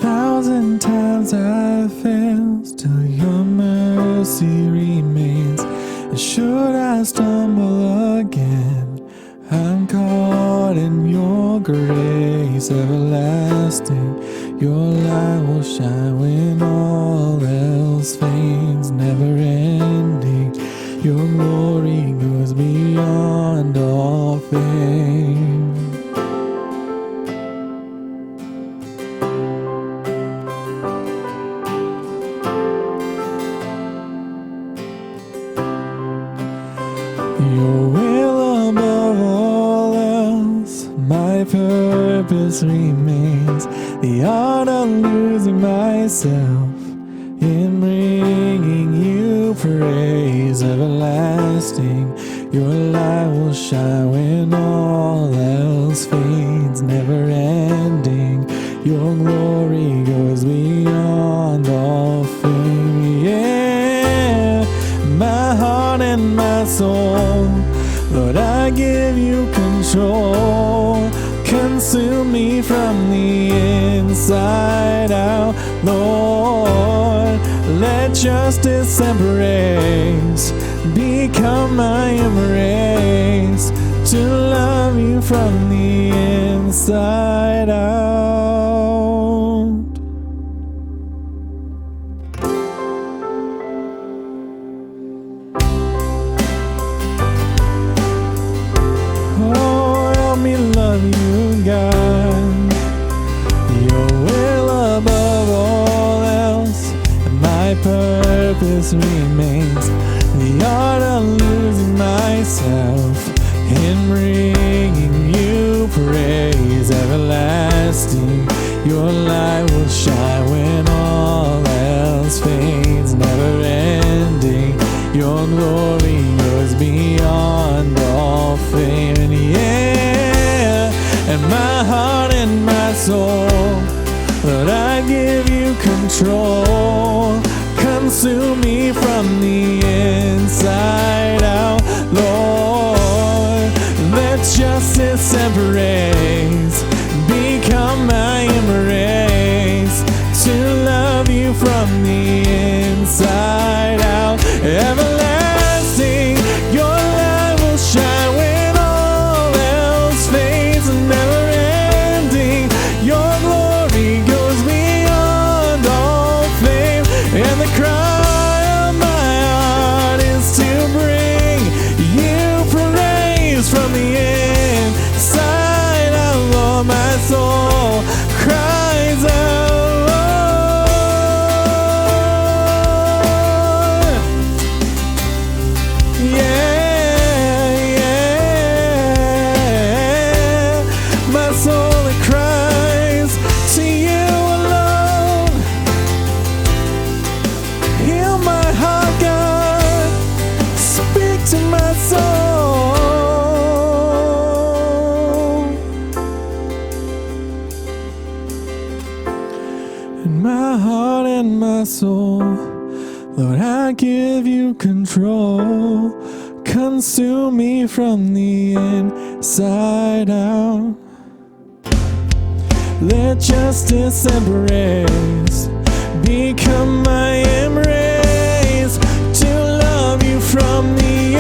1,000 times I've failed, still your mercy remains. And should I stumble again, I'm caught in your grace everlasting. Your light will shine when all else fades, never ending. Your glory goes beyond all fame. Your will above all else, my purpose remains. The art of losing myself in bringing you praise everlasting. Your light will shine when all else fades, never ending. Your glory goes beyond all fame. Yeah, my heart and my soul, Lord, I give you control. Consume me from the inside out, Lord. Let justice and praise become my embrace, to love you from the inside out. Oh, help me love you, God. Your will above all else, and my purpose remains. The art of losing myself in bringing you praise everlasting. Your light will shine when all else fades, never ending. Your glory goes beyond all fame. And yeah, and my heart and my soul, Lord, I give you control. Consume me from the inside out, Lord. Let justice and praise become my embrace, to love you from the inside out. Everlasting, your light will shine when all else fades, never ending. Your glory goes beyond all fame, and the cry of my heart is to bring you praise from the inside out. Lord, my soul cries out, Lord. Yeah, yeah. My soul, it cries to you alone. Heal my heart, God. Speak to my soul. And my heart and my soul, Lord, I give you control. Consume me from the inside out. Let justice and praise become my embrace, to love you from the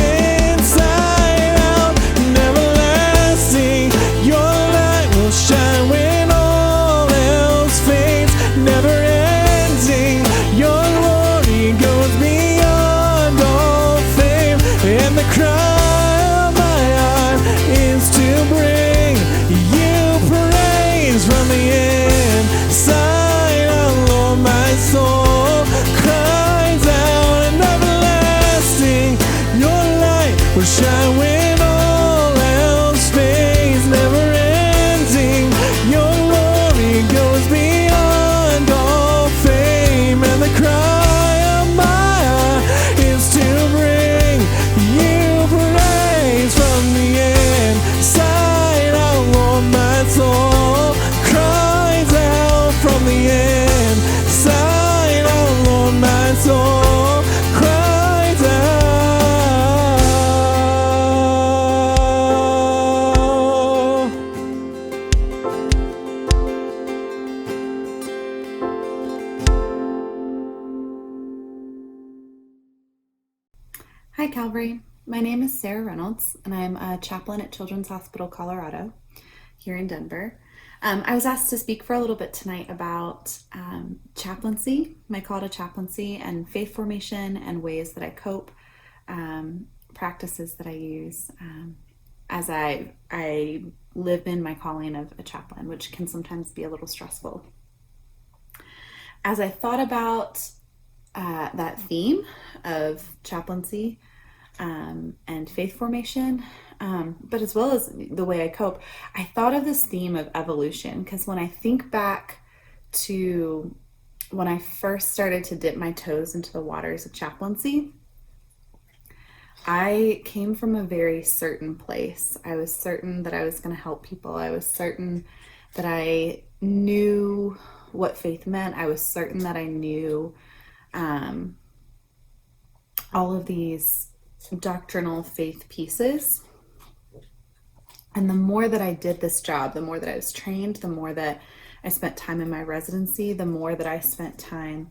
inside out. And everlasting, your light will shine when all else fades, never ending. Your glory goes beyond all fame, and the cry of my heart is to bring you from the inside out. Lord, my soul cries. Calvary. My name is Sara Reynolds, and I'm a chaplain at Children's Hospital, Colorado, here in Denver. I was asked to speak for a little bit tonight about chaplaincy, my call to chaplaincy, and faith formation, and ways that I cope, practices that I use as I live in my calling of a chaplain, which can sometimes be a little stressful. As I thought about that theme of chaplaincy and faith formation, but as well as the way I cope, I thought of this theme of evolution, because when I think back to when I first started to dip my toes into the waters of chaplaincy, I came from a very certain place. I was certain that I was going to help people. I was certain that I knew what faith meant. I was certain that I knew all of these doctrinal faith pieces. And the more that I did this job, the more that I was trained, the more that I spent time in my residency, the more that I spent time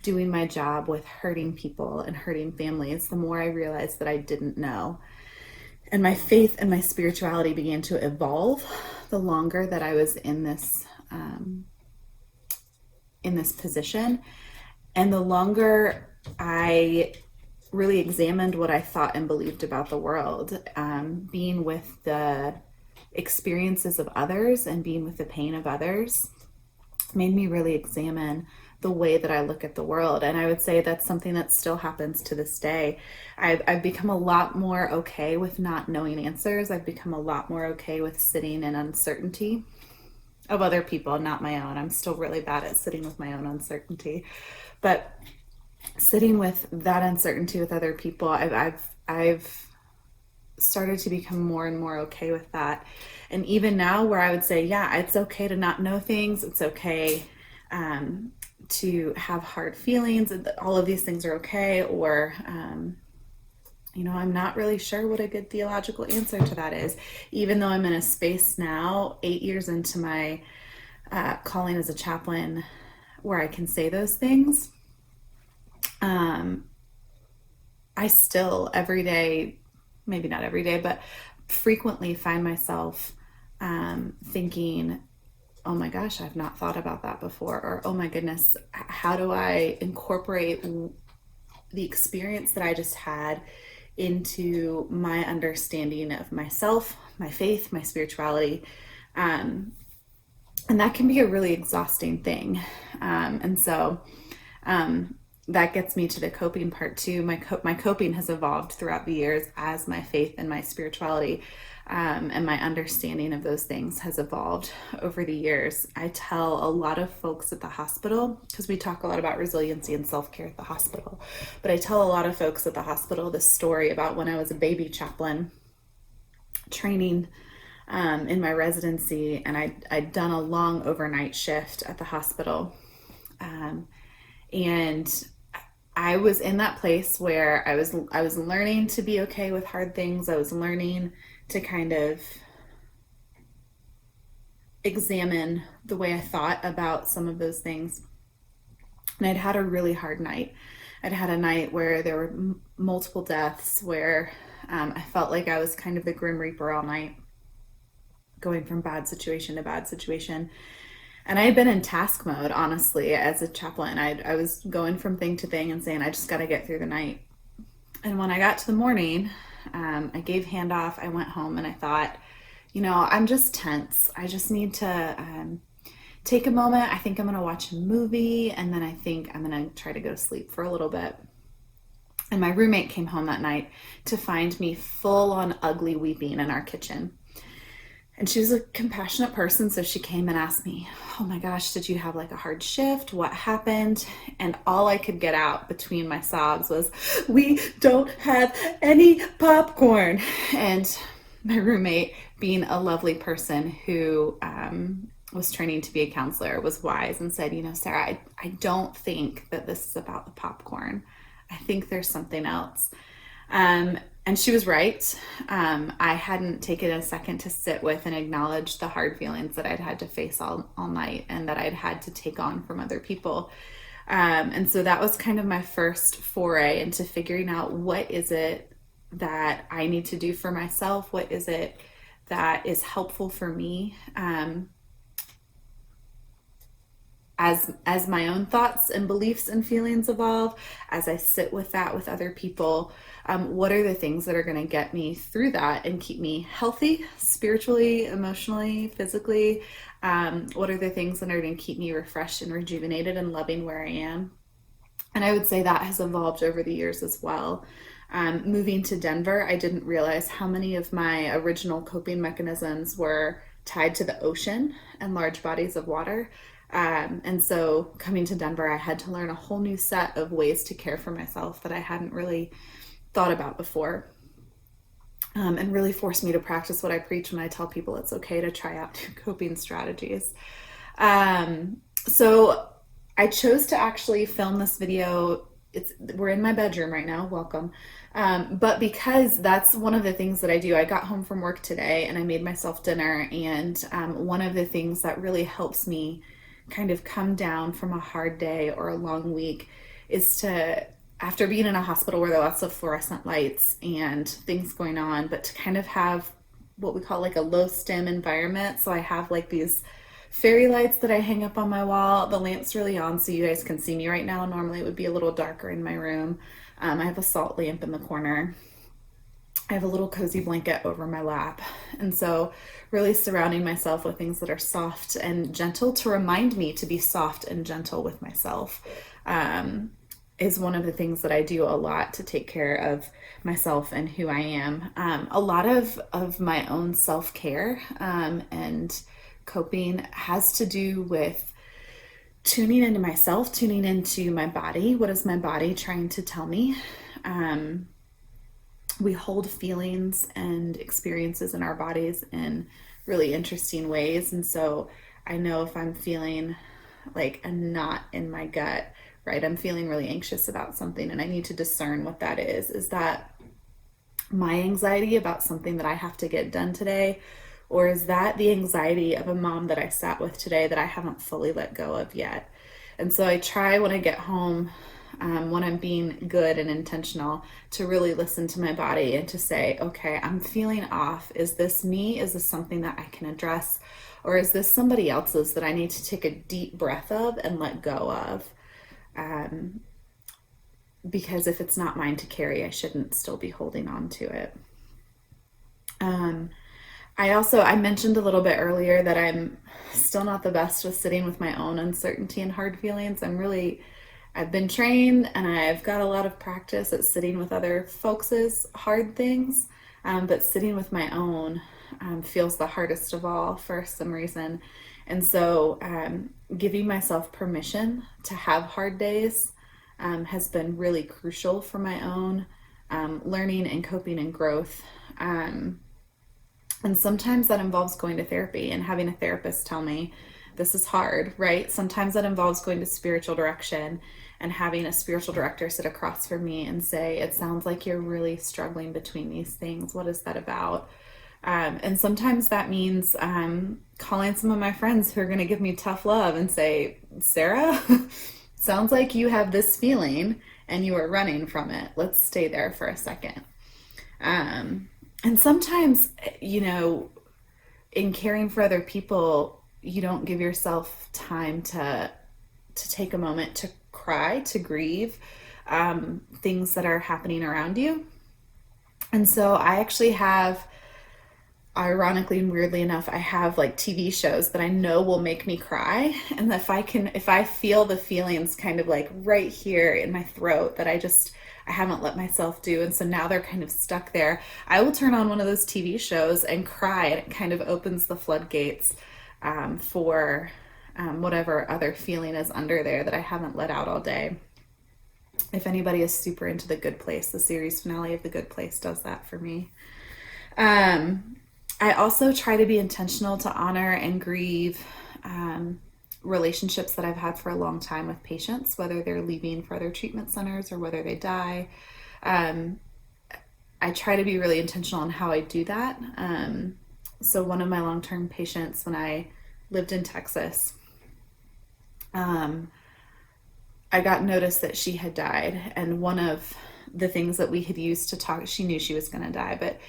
doing my job with hurting people and hurting families, the more I realized that I didn't know. And my faith and my spirituality began to evolve the longer that I was in this position. And the longer I really examined what I thought and believed about the world, being with the experiences of others and being with the pain of others, made me really examine the way that I look at the world. And I would say that's something that still happens to this day. I've become a lot more okay with not knowing answers. I've become a lot more okay with sitting in uncertainty of other people, not my own. I'm still really bad at sitting with my own uncertainty, but sitting with that uncertainty with other people, I've started to become more and more okay with that. And even now, where I would say, yeah, it's okay to not know things. It's okay to have hard feelings. All of these things are okay. Or, I'm not really sure what a good theological answer to that is. Even though I'm in a space now, 8 years into my calling as a chaplain, where I can say those things, I still every day, maybe not every day, but frequently find myself thinking, oh my gosh, I've not thought about that before. Or, oh my goodness, how do I incorporate the experience that I just had into my understanding of myself, my faith, my spirituality? And that can be a really exhausting thing. And so that gets me to the coping part too. My coping has evolved throughout the years as my faith and my spirituality and my understanding of those things has evolved over the years. I tell a lot of folks at the hospital, because we talk a lot about resiliency and self-care at the hospital, but I tell a lot of folks at the hospital this story about when I was a baby chaplain training in my residency, and I'd done a long overnight shift at the hospital. And I was in that place where I was learning to be okay with hard things. I was learning to kind of examine the way I thought about some of those things. And I'd had a really hard night. I'd had a night where there were multiple deaths, where I felt like I was kind of the Grim Reaper all night, going from bad situation to bad situation. And I had been in task mode, honestly, as a chaplain. I was going from thing to thing and saying, I just got to get through the night. And when I got to the morning, I gave handoff. I went home and I thought, I'm just tense. I just need to take a moment. I think I'm going to watch a movie, and then I think I'm going to try to go to sleep for a little bit. And my roommate came home that night to find me full on ugly weeping in our kitchen. And she was a compassionate person, so she came and asked me, oh my gosh, did you have like a hard shift? What happened? And all I could get out between my sobs was, we don't have any popcorn. And my roommate, being a lovely person who was training to be a counselor, was wise and said, Sarah, I don't think that this is about the popcorn. I think there's something else. And she was right. I hadn't taken a second to sit with and acknowledge the hard feelings that I'd had to face all night, and that I'd had to take on from other people. And so that was kind of my first foray into figuring out, what is it that I need to do for myself? What is it that is helpful for me? As my own thoughts and beliefs and feelings evolve, as I sit with that with other people, what are the things that are going to get me through that and keep me healthy spiritually, emotionally, physically? What are the things that are going to keep me refreshed and rejuvenated and loving where I am? And I would say that has evolved over the years as well. Moving to Denver, I didn't realize how many of my original coping mechanisms were tied to the ocean and large bodies of water. And so coming to Denver, I had to learn a whole new set of ways to care for myself that I hadn't really thought about before. And really forced me to practice what I preach when I tell people it's okay to try out new coping strategies. So I chose to actually film this video. We're in my bedroom right now, welcome. But because that's one of the things that I do, I got home from work today and I made myself dinner. And one of the things that really helps me kind of come down from a hard day or a long week is to, after being in a hospital where there are lots of fluorescent lights and things going on, but to kind of have what we call like a low stim environment. So I have like these fairy lights that I hang up on my wall. The lamp's really on so you guys can see me right now. Normally it would be a little darker in my room. I have a salt lamp in the corner. I have a little cozy blanket over my lap. And so really surrounding myself with things that are soft and gentle to remind me to be soft and gentle with myself is one of the things that I do a lot to take care of myself and who I am. A lot of my own self-care and coping has to do with tuning into myself, tuning into my body. What is my body trying to tell me? We hold feelings and experiences in our bodies in really interesting ways. And so I know if I'm feeling like a knot in my gut, right? I'm feeling really anxious about something and I need to discern what that is. Is that my anxiety about something that I have to get done today? Or is that the anxiety of a mom that I sat with today that I haven't fully let go of yet? And so I try when I get home, when I'm being good and intentional, to really listen to my body and to say, okay, I'm feeling off. Is this me? Is this something that I can address? Or is this somebody else's that I need to take a deep breath of and let go of? Because if it's not mine to carry, I shouldn't still be holding on to it. I mentioned a little bit earlier that I'm still not the best with sitting with my own uncertainty and hard feelings. I've been trained and I've got a lot of practice at sitting with other folks' hard things, but sitting with my own feels the hardest of all for some reason. And so giving myself permission to have hard days has been really crucial for my own learning and coping and growth. And sometimes that involves going to therapy and having a therapist tell me this is hard, right? Sometimes that involves going to spiritual direction and having a spiritual director sit across from me and say, it sounds like you're really struggling between these things. What is that about? And sometimes that means calling some of my friends who are going to give me tough love and say, Sara, sounds like you have this feeling and you are running from it. Let's stay there for a second. And sometimes, in caring for other people, you don't give yourself time to take a moment to cry, to grieve things that are happening around you. And so I actually have, ironically and weirdly enough, I have like TV shows that I know will make me cry. And if I feel the feelings kind of like right here in my throat that I haven't let myself do, and so now they're kind of stuck there, I will turn on one of those TV shows and cry, and it kind of opens the floodgates for whatever other feeling is under there that I haven't let out all day. If anybody is super into The Good Place, the series finale of The Good Place does that for me. I also try to be intentional to honor and grieve relationships that I've had for a long time with patients, whether they're leaving for other treatment centers or whether they die. I try to be really intentional on how I do that. So one of my long-term patients, when I lived in Texas, I got notice that she had died, and one of the things that we had used to talk, she knew she was going to die, but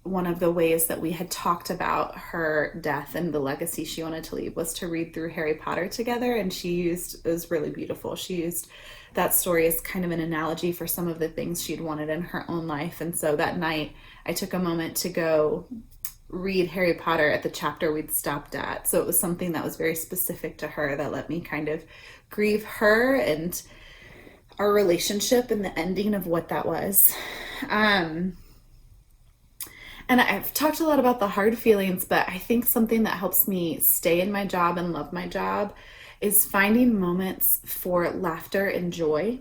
one of the ways that we had talked about her death and the legacy she wanted to leave was to read through Harry Potter together. And it was really beautiful. She used that story as kind of an analogy for some of the things she'd wanted in her own life. And so that night I took a moment to go read Harry Potter at the chapter we'd stopped at. So it was something that was very specific to her that let me kind of grieve her and our relationship and the ending of what that was. And I've talked a lot about the hard feelings, but I think something that helps me stay in my job and love my job is finding moments for laughter and joy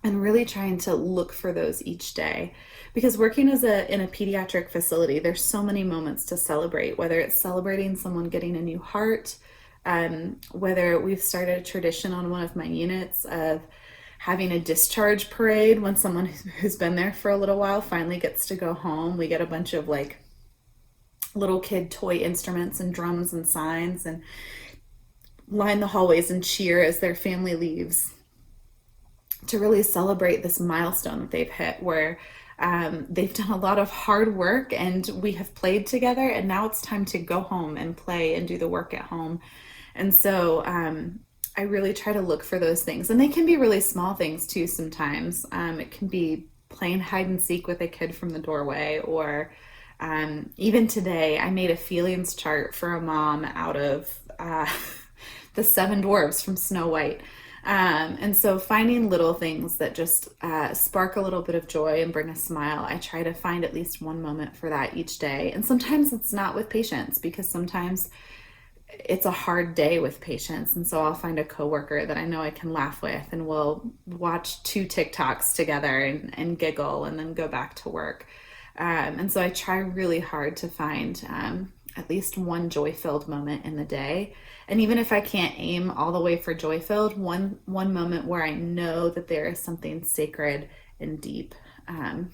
and really trying to look for those each day. Because working in a pediatric facility, there's so many moments to celebrate, whether it's celebrating someone getting a new heart, whether we've started a tradition on one of my units of having a discharge parade when someone who's been there for a little while finally gets to go home. We get a bunch of like little kid toy instruments and drums and signs and line the hallways and cheer as their family leaves to really celebrate this milestone that they've hit, where they've done a lot of hard work and we have played together, and now it's time to go home and play and do the work at home. And so I really try to look for those things, and they can be really small things too sometimes. It can be playing hide and seek with a kid from the doorway, or even today I made a feelings chart for a mom out of the 7 dwarves from Snow White. And so finding little things that just spark a little bit of joy and bring a smile, I try to find at least one moment for that each day. And sometimes it's not with patients, because sometimes it's a hard day with patients. And so I'll find a coworker that I know I can laugh with, and we'll watch 2 TikToks together and giggle and then go back to work. And so I try really hard to find at least one joy-filled moment in the day. And even if I can't aim all the way for joy-filled, one moment where I know that there is something sacred and deep in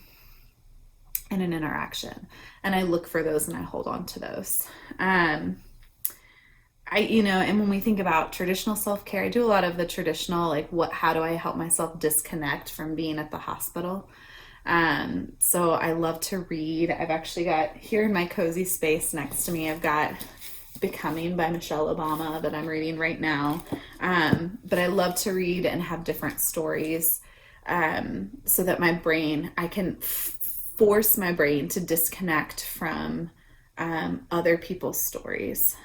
an interaction. And I look for those and I hold on to those. And when we think about traditional self-care, I do a lot of the traditional, like how do I help myself disconnect from being at the hospital? So I love to read. I've actually got here in my cozy space next to me, I've got Becoming by Michelle Obama that I'm reading right now. But I love to read and have different stories, so that I can force my brain to disconnect from other people's stories,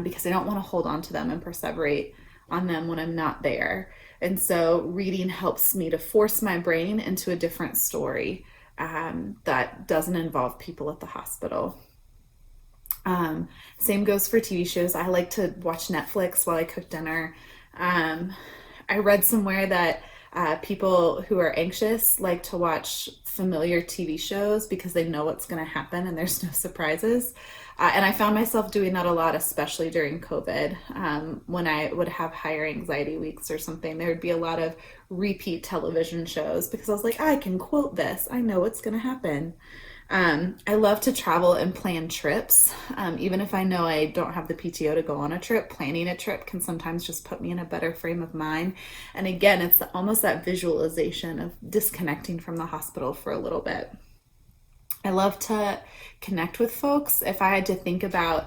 because I don't want to hold on to them and perseverate on them when I'm not there. And so reading helps me to force my brain into a different story that doesn't involve people at the hospital. Same goes for TV shows. I like to watch Netflix while I cook dinner. I read somewhere that people who are anxious like to watch familiar TV shows because they know what's going to happen and there's no surprises. And I found myself doing that a lot, especially during COVID. When I would have higher anxiety weeks or something, there would be a lot of repeat television shows because I was like, I can quote this. I know what's going to happen. I love to travel and plan trips. Even if I know I don't have the PTO to go on a trip, planning a trip can sometimes just put me in a better frame of mind. And again, it's almost that visualization of disconnecting from the hospital for a little bit. I love to connect with folks. If I had to think about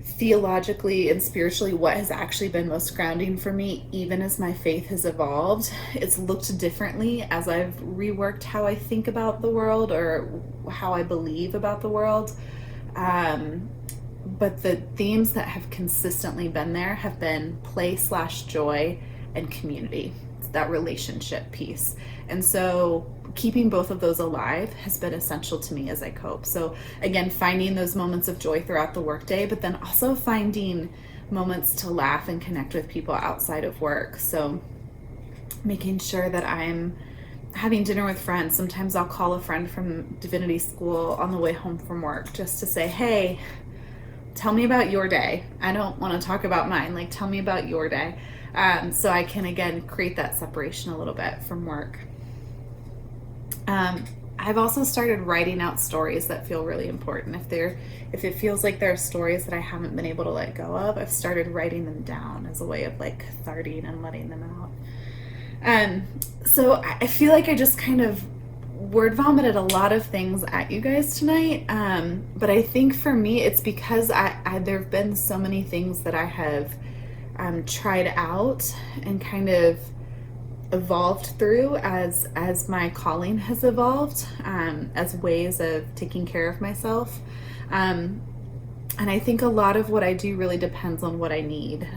theologically and spiritually what has actually been most grounding for me, even as my faith has evolved, it's looked differently as I've reworked how I think about the world or how I believe about the world. But the themes that have consistently been there have been play/joy and community, that relationship piece. And so keeping both of those alive has been essential to me as I cope. So again, finding those moments of joy throughout the workday, but then also finding moments to laugh and connect with people outside of work. So making sure that I'm having dinner with friends. Sometimes I'll call a friend from divinity school on the way home from work just to say, hey, tell me about your day. I don't want to talk about mine. Like, tell me about your day. So I can, again, create that separation a little bit from work. I've also started writing out stories that feel really important. If it feels like there are stories that I haven't been able to let go of, I've started writing them down as a way of like catharting and letting them out. So I feel like I just kind of word vomited a lot of things at you guys tonight. But I think for me, it's because there have been so many things that I have tried out and kind of evolved through as my calling has evolved, as ways of taking care of myself. And I think a lot of what I do really depends on what I need.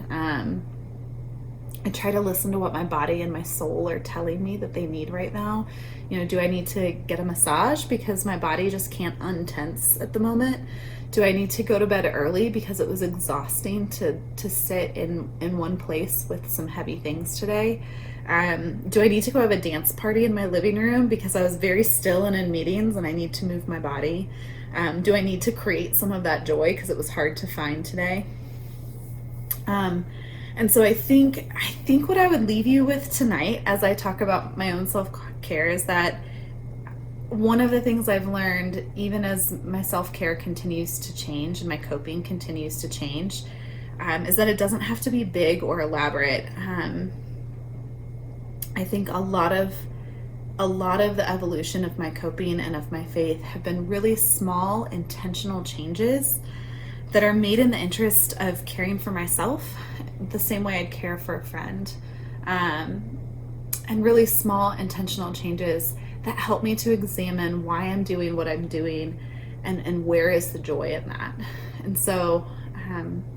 I try to listen to what my body and my soul are telling me that they need right now. Do I need to get a massage because my body just can't untense at the moment? Do I need to go to bed early because it was exhausting to sit in one place with some heavy things today? Do I need to go have a dance party in my living room because I was very still and in meetings and I need to move my body? Do I need to create some of that joy because it was hard to find today? And so I think what I would leave you with tonight as I talk about my own self-care is that one of the things I've learned, even as my self-care continues to change and my coping continues to change, is that it doesn't have to be big or elaborate. I think a lot of the evolution of my coping and of my faith have been really small, intentional changes that are made in the interest of caring for myself the same way I'd care for a friend. And really small, intentional changes that help me to examine why I'm doing what I'm doing and where is the joy in that. And so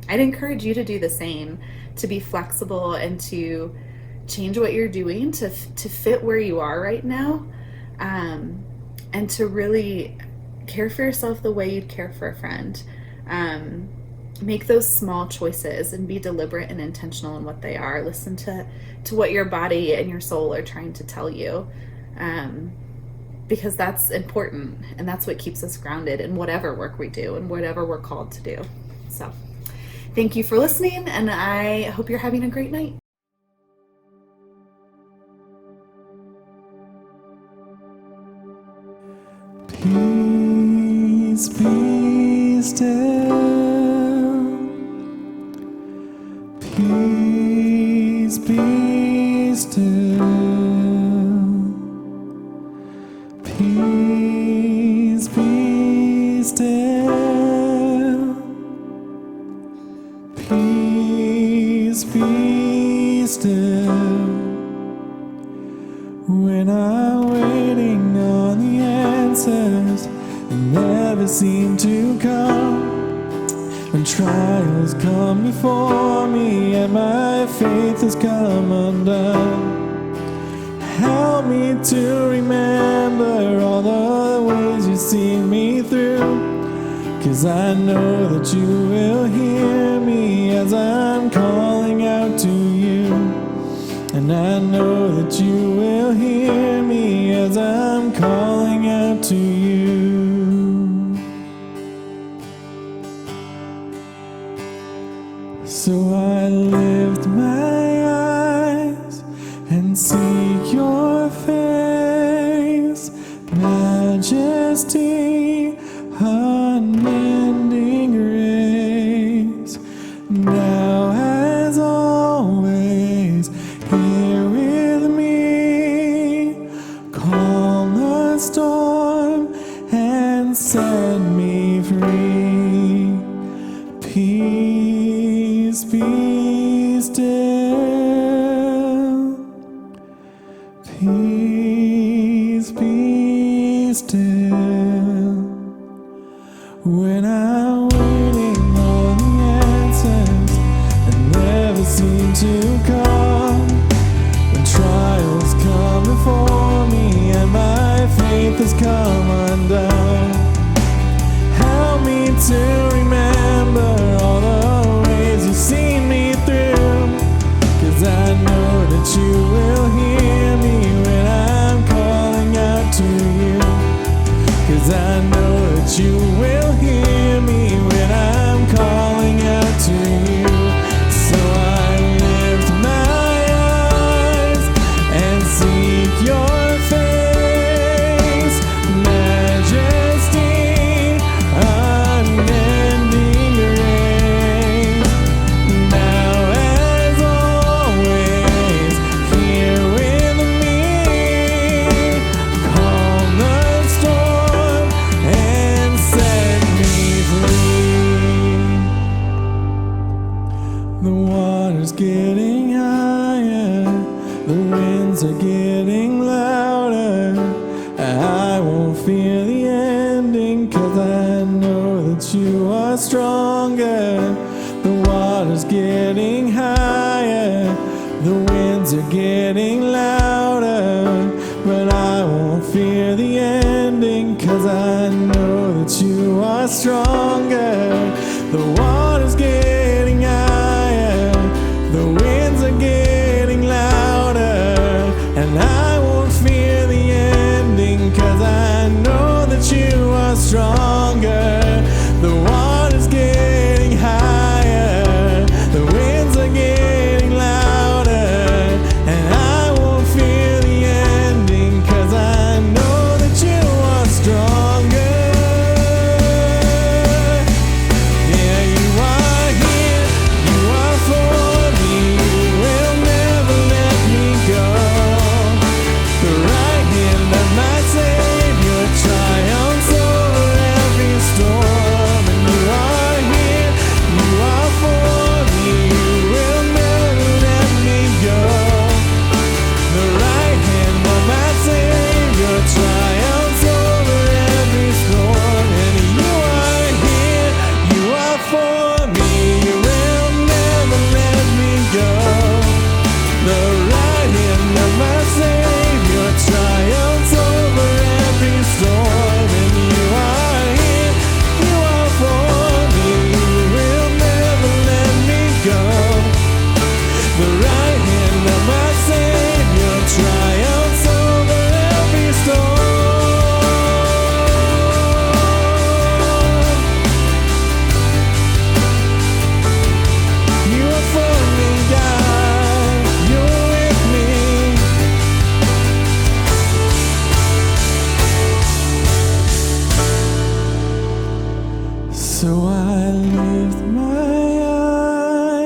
I'd encourage you to do the same, to be flexible and to change what you're doing to fit where you are right now, and to really care for yourself the way you'd care for a friend. Make those small choices and be deliberate and intentional in what they are. Listen to what your body and your soul are trying to tell you, because that's important and that's what keeps us grounded in whatever work we do and whatever we're called to do. So thank you for listening, and I hope you're having a great night. Peace be still. Peace be still. Peace be still. Peace be still. When I'm waiting on the answers that never seem to come, when trials come before me and my faith has come undone, help me to remember all the ways you see me through, 'cause I know that you will hear me as I'm calling out to you. And I know that you will hear me as I'm calling out to you. So I lift my eyes and seek your face, majesty, unending grace, now as always, here with me, calm the storm and set me free. Peace be still. Peace be still. When I'm waiting on the answers that never seem to come, when trials come before me and my faith has come undone, help me to remember all the ways you've seen me The water's getting higher, the winds are getting louder. I won't fear the ending, 'cause I know that you are stronger. The water's getting higher, the winds are getting louder, but I won't fear the ending, 'cause I know that you are stronger. The water's getting higher, the winds are getting louder, and I won't fear the ending, 'cause I know that you are stronger. The water's getting higher, the winds are getting louder, and I won't fear the ending, 'cause I know that you are stronger. Yeah, you are here, you are for me, you will never let me go. The right hand of my Savior triumphs over every storm. And you are here, you are for me, you will never let me go. The right hand of my Savior triumphs over every storm. And you are here, you are for me, you will never let me go. The right hand of my Savior triumphs over every storm. And you are here, you are for me, you will never let me go. The right hand of my Savior triumphs over every storm. You are for me, God, you're with me. So I lift my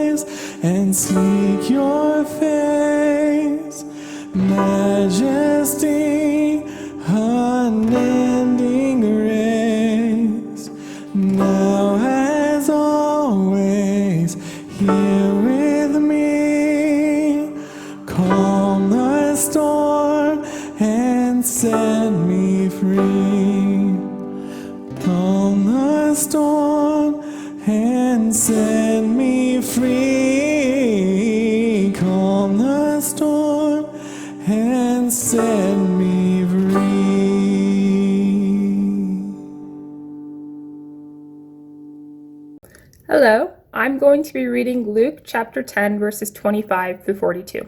eyes and seek your face, majesty, unending grace, now as always, here with me. Calm the storm and set me free. Calm the storm and set me free. Calm the storm and set me free. Hello, I'm going to be reading Luke chapter 10, verses 25 through 42.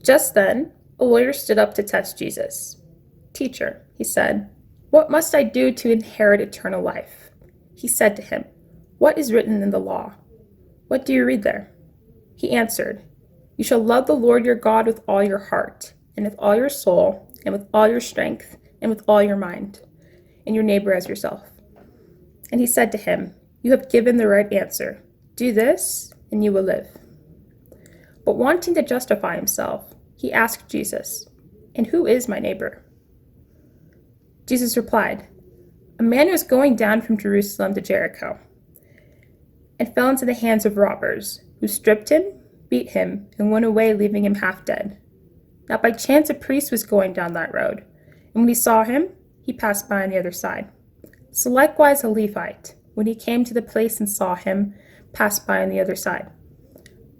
Just then, a lawyer stood up to test Jesus. "Teacher," he said, "what must I do to inherit eternal life?" He said to him, "What is written in the law? What do you read there?" He answered, "You shall love the Lord your God with all your heart, and with all your soul, and with all your strength, and with all your mind, and your neighbor as yourself." And he said to him, "You have given the right answer. Do this, and you will live." But wanting to justify himself, he asked Jesus, "And who is my neighbor?" Jesus replied, "A man was going down from Jerusalem to Jericho and fell into the hands of robbers, who stripped him, beat him, and went away, leaving him half dead. Now by chance a priest was going down that road, and when he saw him, he passed by on the other side. So likewise a Levite, when he came to the place and saw him, passed by on the other side.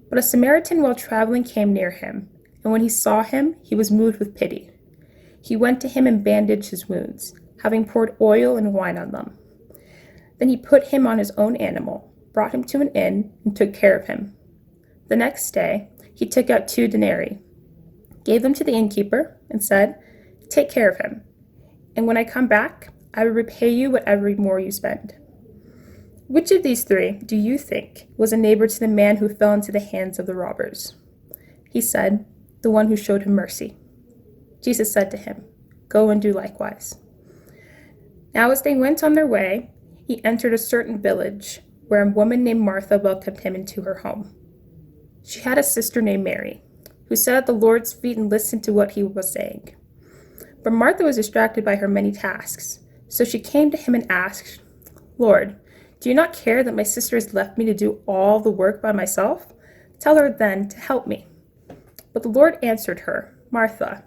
But a Samaritan while traveling came near him, and when he saw him, he was moved with pity. He went to him and bandaged his wounds, having poured oil and wine on them. Then he put him on his own animal, brought him to an inn, and took care of him. The next day he took out 2 denarii, gave them to the innkeeper, and said, 'Take care of him, and when I come back, I will repay you whatever more you spend.' Which of these 3 do you think was a neighbor to the man who fell into the hands of the robbers?" He said, "The one who showed him mercy." Jesus said to him, "Go and do likewise." Now as they went on their way, he entered a certain village, where a woman named Martha welcomed him into her home. She had a sister named Mary, who sat at the Lord's feet and listened to what he was saying. But Martha was distracted by her many tasks, so she came to him and asked, "Lord, Do you not care that my sister has left me to do all the work by myself? Tell her then to help me." But the Lord answered her, "Martha,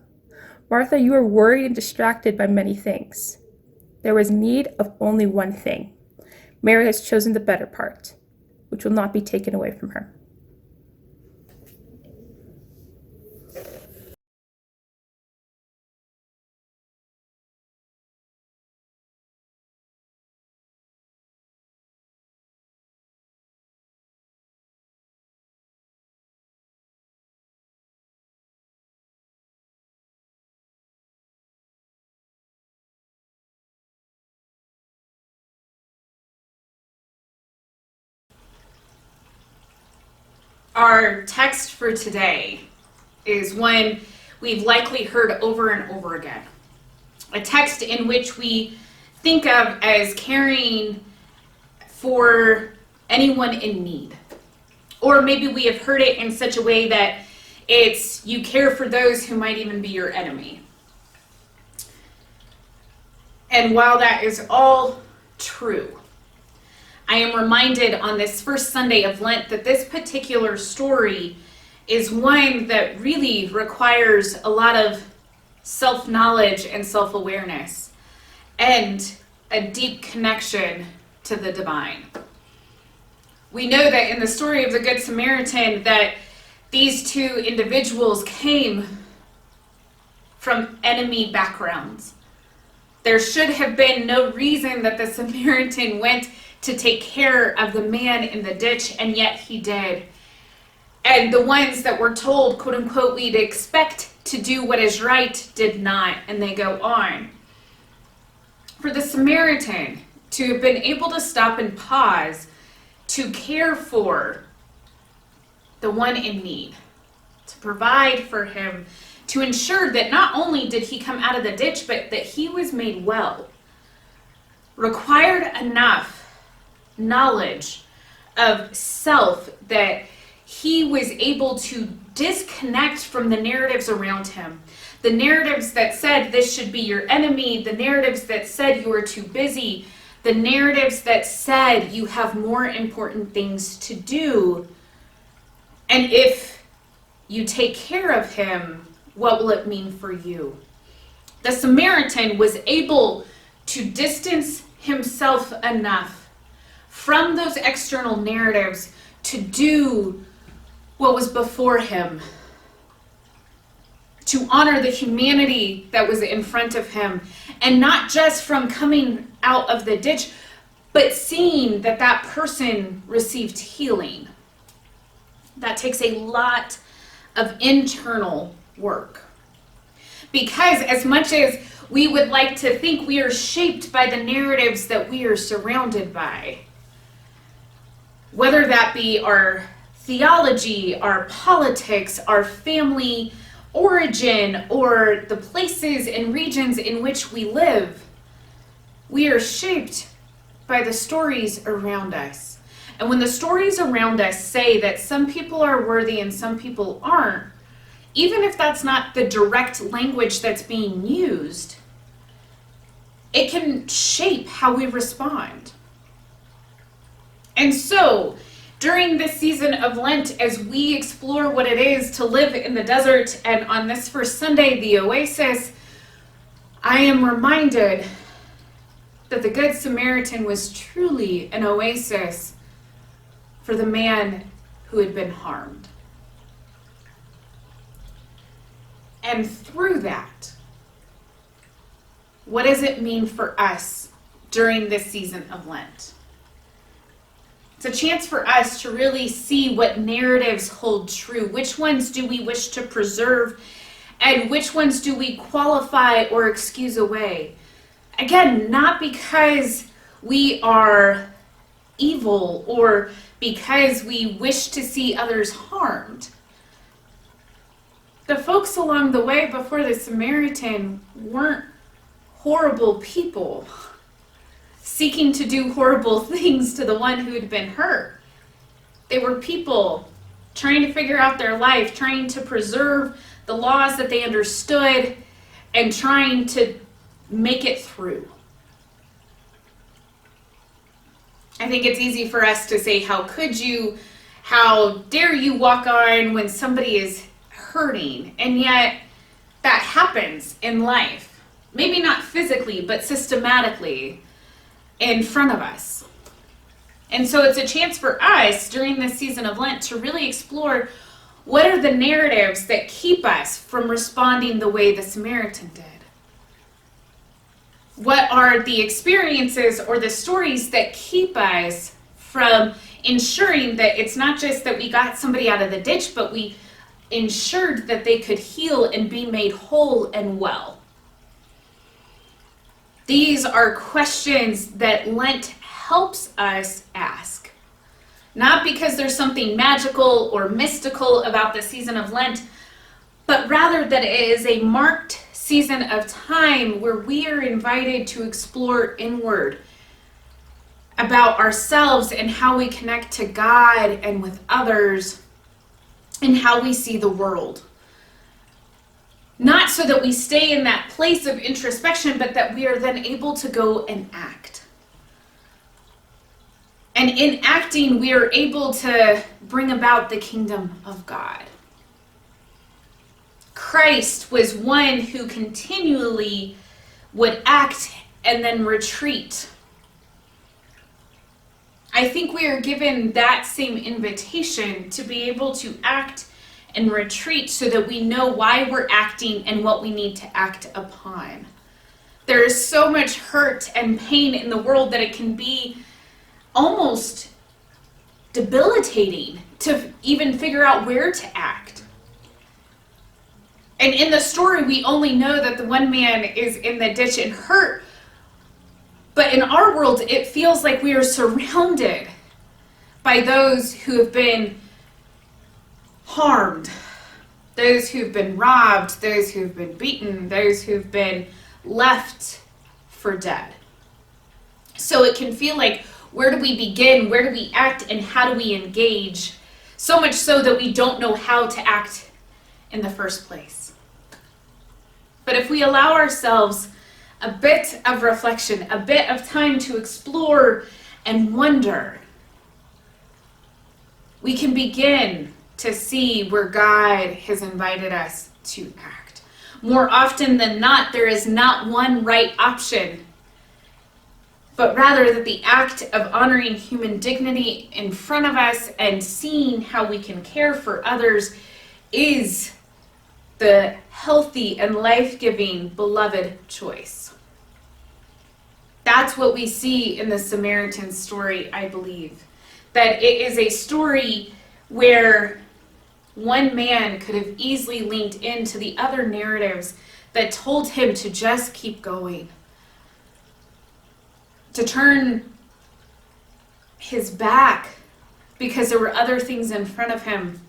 Martha, you are worried and distracted by many things. There is need of only one thing. Mary has chosen the better part, which will not be taken away from her." Our text for today is one we've likely heard over and over again. A text in which we think of as caring for anyone in need. Or maybe we have heard it in such a way that it's you care for those who might even be your enemy. And while that is all true, I am reminded on this first Sunday of Lent that this particular story is one that really requires a lot of self-knowledge and self-awareness and a deep connection to the divine. We know that in the story of the Good Samaritan that these two individuals came from enemy backgrounds. There should have been no reason that the Samaritan went to take care of the man in the ditch, and yet he did. And the ones that were told, quote unquote, we'd expect to do what is right, did not, and they go on. For the Samaritan to have been able to stop and pause to care for the one in need, to provide for him, to ensure that not only did he come out of the ditch, but that he was made well, required enough knowledge of self that he was able to disconnect from the narratives around him. The narratives that said this should be your enemy, the narratives that said you are too busy, the narratives that said you have more important things to do. And if you take care of him, what will it mean for you? The Samaritan was able to distance himself enough from those external narratives to do what was before him, to honor the humanity that was in front of him, and not just from coming out of the ditch, but seeing that that person received healing. That takes a lot of internal work. Because as much as we would like to think we are shaped by the narratives that we are surrounded by, whether that be our theology, our politics, our family origin, or the places and regions in which we live, we are shaped by the stories around us. And when the stories around us say that some people are worthy and some people aren't, even if that's not the direct language that's being used, it can shape how we respond. And so, during this season of Lent, as we explore what it is to live in the desert, and on this first Sunday, the oasis, I am reminded that the Good Samaritan was truly an oasis for the man who had been harmed. And through that, what does it mean for us during this season of Lent? It's a chance for us to really see what narratives hold true. Which ones do we wish to preserve, and which ones do we qualify or excuse away? Again, not because we are evil or because we wish to see others harmed. The folks along the way before the Samaritan weren't horrible people seeking to do horrible things to the one who had been hurt. They were people trying to figure out their life, trying to preserve the laws that they understood, and trying to make it through. I think it's easy for us to say, how could you, how dare you walk on when somebody is hurting? And yet that happens in life. Maybe not physically, but systematically in front of us. And so it's a chance for us during this season of Lent to really explore, what are the narratives that keep us from responding the way the Samaritan did? What are the experiences or the stories that keep us from ensuring that it's not just that we got somebody out of the ditch, but we ensured that they could heal and be made whole and well? These are questions that Lent helps us ask. Not because there's something magical or mystical about the season of Lent, but rather that it is a marked season of time where we are invited to explore inward about ourselves and how we connect to God and with others and how we see the world. Not so that we stay in that place of introspection, but that we are then able to go and act. And in acting, we are able to bring about the kingdom of God. Christ was one who continually would act and then retreat. I think we are given that same invitation to be able to act and retreat so that we know why we're acting and what we need to act upon. There is so much hurt and pain in the world that it can be almost debilitating to even figure out where to act. And in the story, we only know that the one man is in the ditch and hurt. But in our world, it feels like we are surrounded by those who have been harmed, those who've been robbed, those who've been beaten, those who've been left for dead. So it can feel like, where do we begin? Where do we act? And how do we engage? So much so that we don't know how to act in the first place. But if we allow ourselves a bit of reflection, a bit of time to explore and wonder, we can begin to see where God has invited us to act. More often than not, there is not one right option, but rather that the act of honoring human dignity in front of us and seeing how we can care for others is the healthy and life-giving, beloved choice. That's what we see in the Samaritan story, I believe. That it is a story where one man could have easily leaned into the other narratives that told him to just keep going, to turn his back because there were other things in front of him,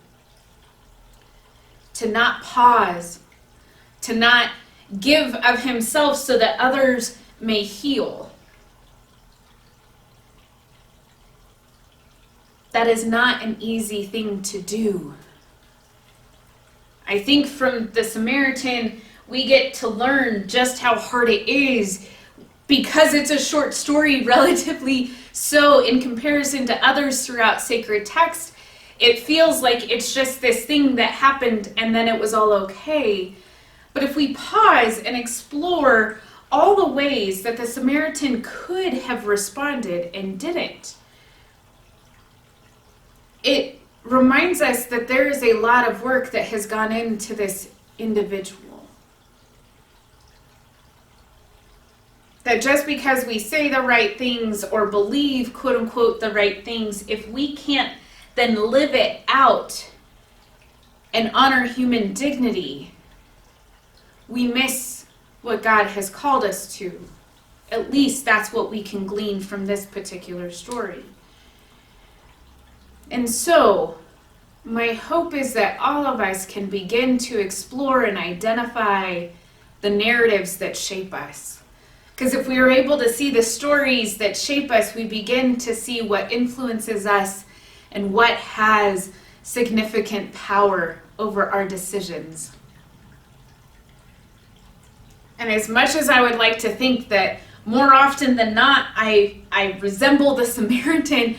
to not pause, to not give of himself so that others may heal. That is not an easy thing to do. I think from the Samaritan, we get to learn just how hard it is, because it's a short story, relatively so in comparison to others throughout sacred text. It feels like it's just this thing that happened and then it was all okay. But if we pause and explore all the ways that the Samaritan could have responded and didn't, it reminds us that there is a lot of work that has gone into this individual. That just because we say the right things or believe, quote unquote, the right things, if we can't then live it out and honor human dignity, we miss what God has called us to. At least that's what we can glean from this particular story. And so, my hope is that all of us can begin to explore and identify the narratives that shape us. Because if we are able to see the stories that shape us, we begin to see what influences us and what has significant power over our decisions. And as much as I would like to think that More often than not, I resemble the Samaritan.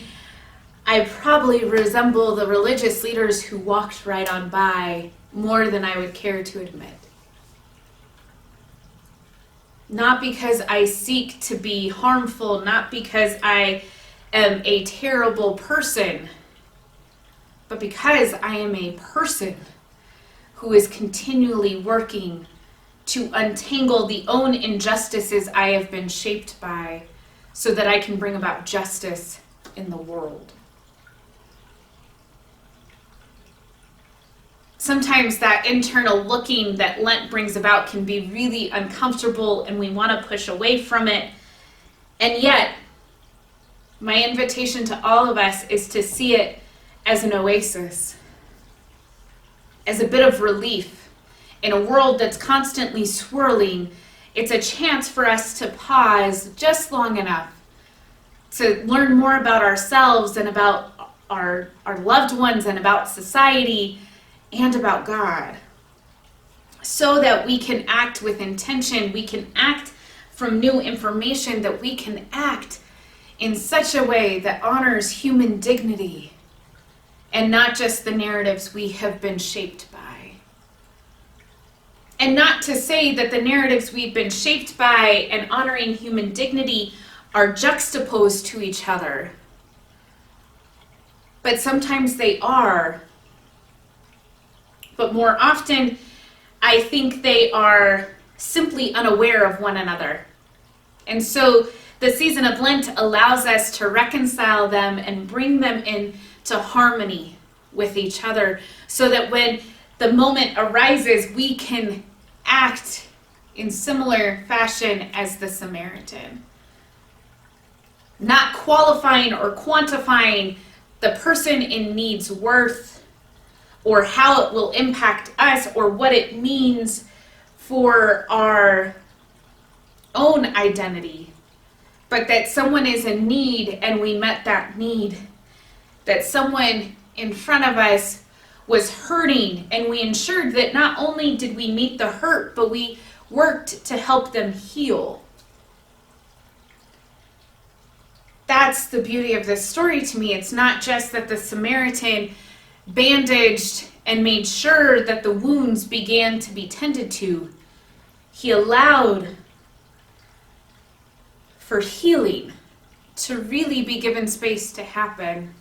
I probably resemble the religious leaders who walked right on by more than I would care to admit. Not because I seek to be harmful, not because I am a terrible person, but because I am a person who is continually working to untangle the own injustices I have been shaped by so that I can bring about justice in the world. Sometimes that internal looking that Lent brings about can be really uncomfortable and we want to push away from it. And yet, my invitation to all of us is to see it as an oasis, as a bit of relief. In a world that's constantly swirling, it's a chance for us to pause just long enough to learn more about ourselves and about our loved ones and about society and about God, so that we can act with intention, we can act from new information, that we can act in such a way that honors human dignity and not just the narratives we have been shaped by. And not to say that the narratives we've been shaped by and honoring human dignity are juxtaposed to each other, but sometimes they are. But more often, I think they are simply unaware of one another. And so the season of Lent allows us to reconcile them and bring them into harmony with each other so that when the moment arises, we can act in similar fashion as the Samaritan. Not qualifying or quantifying the person in need's worth, or how it will impact us, or what it means for our own identity, but that someone is in need and we met that need, that someone in front of us was hurting and we ensured that not only did we meet the hurt, but we worked to help them heal. That's the beauty of this story to me. It's not just that the Samaritan bandaged and made sure that the wounds began to be tended to. He allowed for healing to really be given space to happen.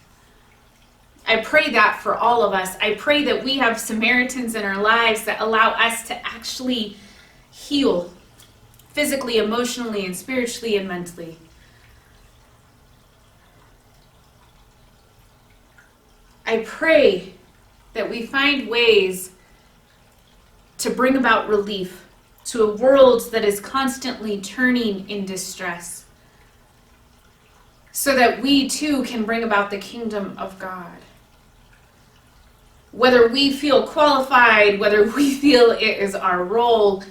I pray that for all of us. I pray that we have Samaritans in our lives that allow us to actually heal physically, emotionally, and spiritually and mentally. I pray that we find ways to bring about relief to a world that is constantly turning in distress, so that we too can bring about the kingdom of God. Whether we feel qualified, whether we feel it is our role,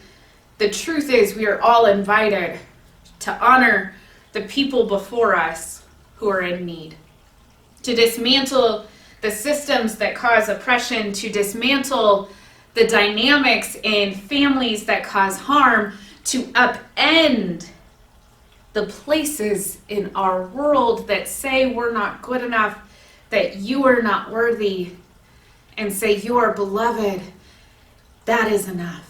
the truth is we are all invited to honor the people before us who are in need, to dismantle the systems that cause oppression, to dismantle the dynamics in families that cause harm, to upend the places in our world that say we're not good enough, that you are not worthy, and say you are beloved. That is enough.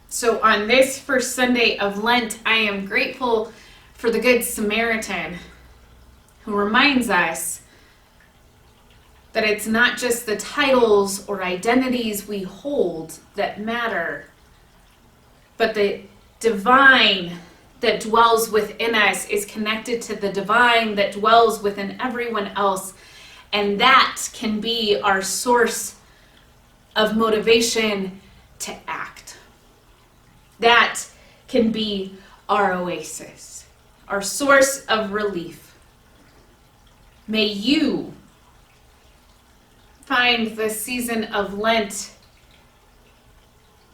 So on this first Sunday of Lent, I am grateful for the Good Samaritan, who reminds us that it's not just the titles or identities we hold that matter, but the divine that dwells within us is connected to the divine that dwells within everyone else, and that can be our source of motivation to act. That can be our oasis, our source of relief. May you find the season of Lent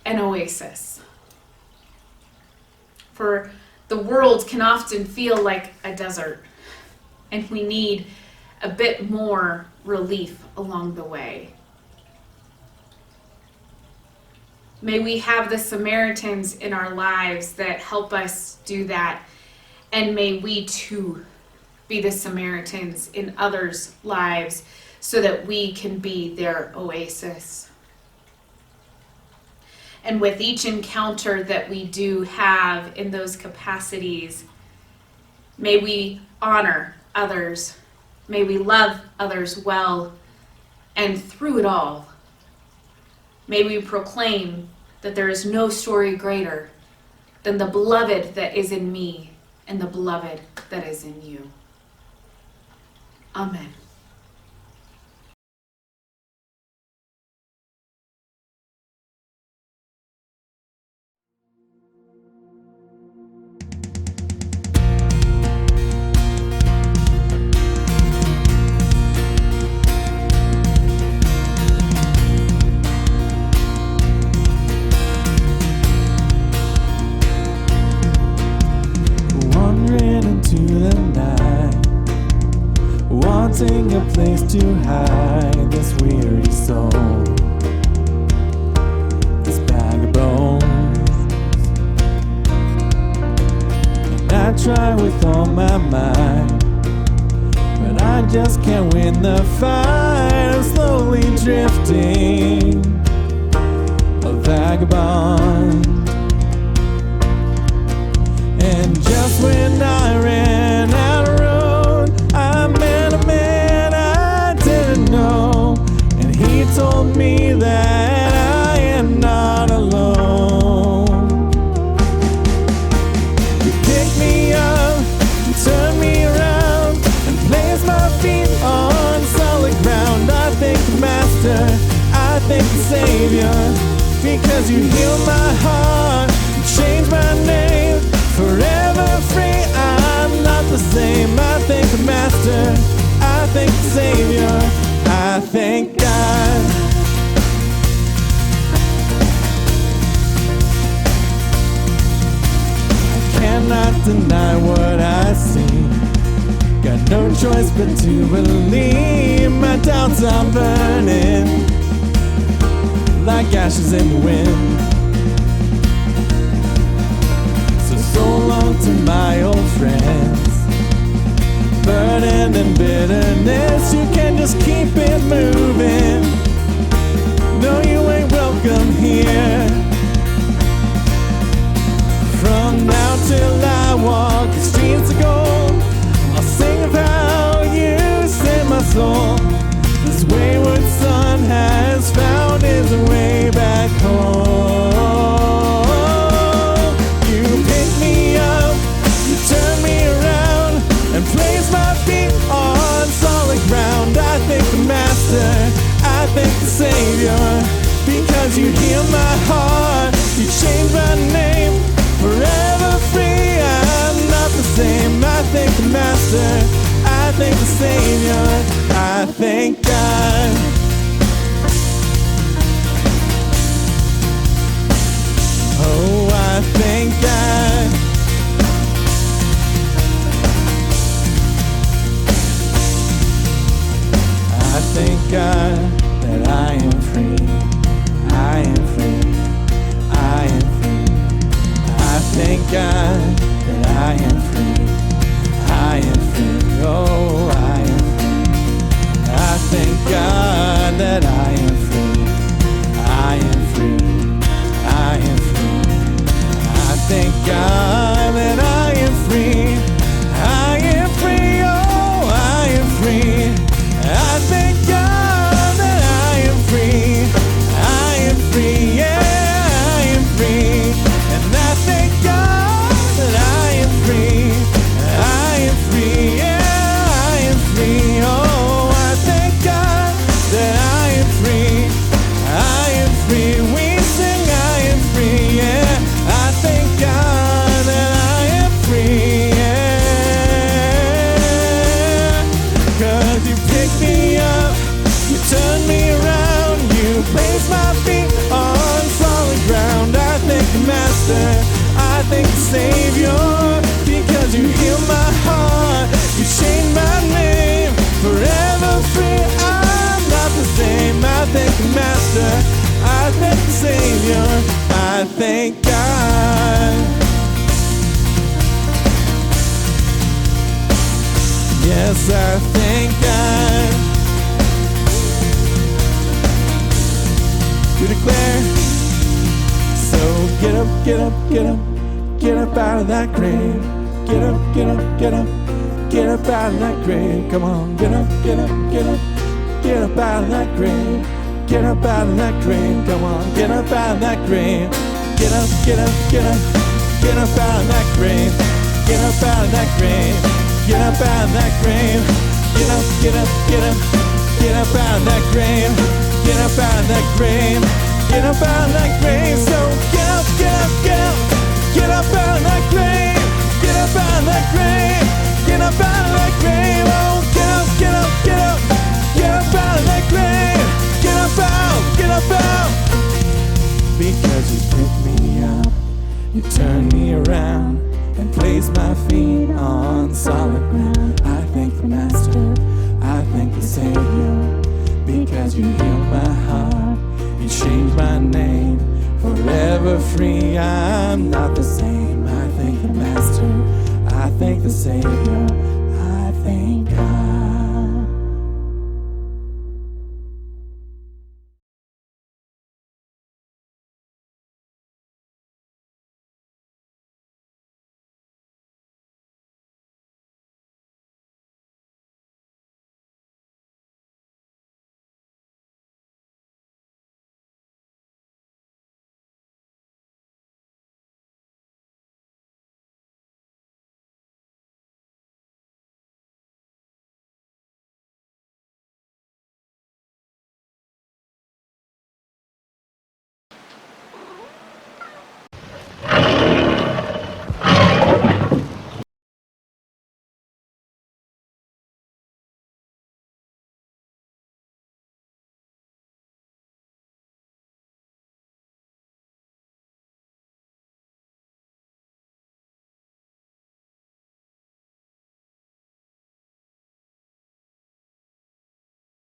an oasis. For the world can often feel like a desert, and we need a bit more relief along the way. May we have the Samaritans in our lives that help us do that. And may we too be the Samaritans in others' lives so that we can be their oasis. And with each encounter that we do have in those capacities, may we honor others. May we love others well. And through it all, may we proclaim that there is no story greater than the beloved that is in me and the beloved that is in you. Amen. Wandering into the night, wanting a place to hide this weary soul, this bag of bones. And I try with all my might, but I just can't win the fight. I'm slowly drifting, a vagabond. And just when I ran out of road, I met a man I didn't know, and he told me that I am not alone. He picked me up, turned me around, and placed my feet on solid ground. I thank the Master, I thank the Savior, because you healed my heart, you changed my name. Forever free, I'm not the same. I thank the Master, I thank the Savior, I thank God. I cannot deny what I see. Got no choice but to believe. My doubts are burning like ashes in the wind. So long to my old friends, burden and bitterness, you can just keep it moving. No, you ain't welcome here. From now till I walk the streets of gold, I'll sing of how you saved my soul. This wayward son has found his way back home. Turn me around and place my feet on solid ground. I thank the Master, I thank the Savior, because you healed my heart, you changed my name. Forever free, I'm not the same. I thank the Master, I thank the Savior, I thank God. Oh, I thank God. I thank God that I am free, I am free, I am free. I thank God that I am free, I am free, oh I am free. I thank God that I am free, I am free, I am free. I thank God that I am free, I am free, oh I am free. I thank God that I am free, yeah, I am free. And I thank God that I am free, yeah, I am free. Oh, I thank God that I am free, we sing I am free, yeah. I thank God that I am free, yeah. 'Cause you picked me up, you turned me around, you placed my feet on solid ground. I thank the Master, I thank the Savior, because you healed my heart, you changed my name. Forever free, I'm not the same. I thank the Master, I thank the Savior, thank God. Yes, I thank God. We declare. So get up, get up, get up, get up out of that grave. Get up, get up, get up, get up out of that grave. Come on, get up, get up, get up, get up out of that grave. Get up out of that grave. Come on, get up out of that grave. Get up, get up, get up, get up out of that grave. Get up out of that grave. Get up out of that grave. Get up, get up, get up, get up out of that grave. Get up out of that grave. Get up out of that grave. So get up, get up, get up, get up out of that grave. Get up out of that grave. Get up out of that grave. Oh, get up, get up, get up, get up out of that grave. Get up out, get up out. Because you picked me up, you turned me around and placed my feet on solid ground. I thank the Master, I thank the Savior, because you healed my heart, you changed my name, forever free. I'm not the same. I thank the Master, I thank the Savior,